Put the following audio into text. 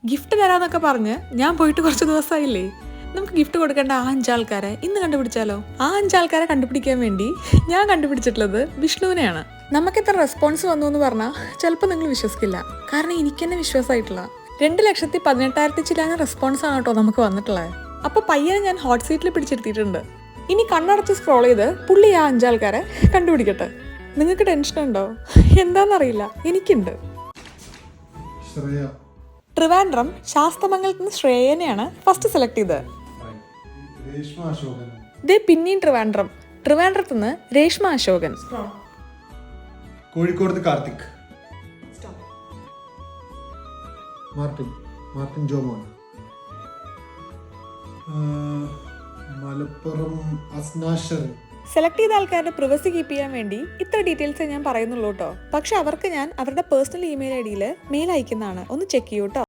Gift തരാന്നൊക്കെ പറഞ്ഞ് ഞാൻ പോയിട്ട് കുറച്ച് ദിവസമായില്ലേ. നമുക്ക് ഗിഫ്റ്റ് കൊടുക്കേണ്ട ആ 5 ആൾക്കാരെ ഇന്ന് കണ്ടുപിടിച്ചാലോ? ആ 5 ആൾക്കാരെ കണ്ടുപിടിക്കാൻ വേണ്ടി ഞാൻ കണ്ടുപിടിച്ചിട്ടുള്ളത് വിഷ്ണുവിനെയാണ്. നമുക്ക് ഇത്ര റെസ്പോൺസ് വന്നു എന്ന് പറഞ്ഞാൽ ചിലപ്പോൾ നിങ്ങൾ വിശ്വസിക്കില്ല. കാരണം എനിക്ക് തന്നെ വിശ്വാസമായിട്ടില്ല. 2,18,000 ചില്ലാന റെസ്പോൺസ് ആണ് കേട്ടോ നമുക്ക് വന്നിട്ടുള്ളത്. അപ്പോൾ പയ്യനെ ഞാൻ ഹോട്ട് സീറ്റിൽ പിടിച്ചെടുത്തിട്ടുണ്ട്. ഇനി കണ്ണടച്ച് സ്ക്രോൾ ചെയ്ത് പുള്ളി ആ 5 ആൾക്കാരെ കണ്ടുപിടിക്കട്ടെ. നിങ്ങൾക്ക് ടെൻഷൻ ഉണ്ടോ? എന്താണെന്നറിയില്ല, എനിക്കുണ്ട്. ട്രിവാൻഡ്രം ശാസ്തമംഗലത്ത് നിന്ന് ശ്രേയനെയാണ് ഫസ്റ്റ് സെലക്ട് ചെയ്തത്. ദേ പിന്നെയും ട്രിവാൻഡ്രത്ത് നിന്ന് രേഷ്മ അശോകൻ. കോഴിക്കോട് കാർത്തിക്. മാർട്ടിൻ ജോമോൻ. മലപ്പുറം അസ്നാഷർ. സെലക്ട് ചെയ്ത ആൾക്കാരുടെ പ്രിവസി കീപ്പ് ചെയ്യാൻ വേണ്ടി ഇത്ര ഡീറ്റെയിൽസ് ഞാൻ പറയുന്നുള്ളൂ കേട്ടോ. പക്ഷെ അവർക്ക് ഞാൻ അവരുടെ പേഴ്സണൽ ഇമെയിൽ ID മെയിൽ അയക്കുന്നതാണ്. ഒന്ന് ചെക്ക് ചെയ്യൂ കേട്ടോ.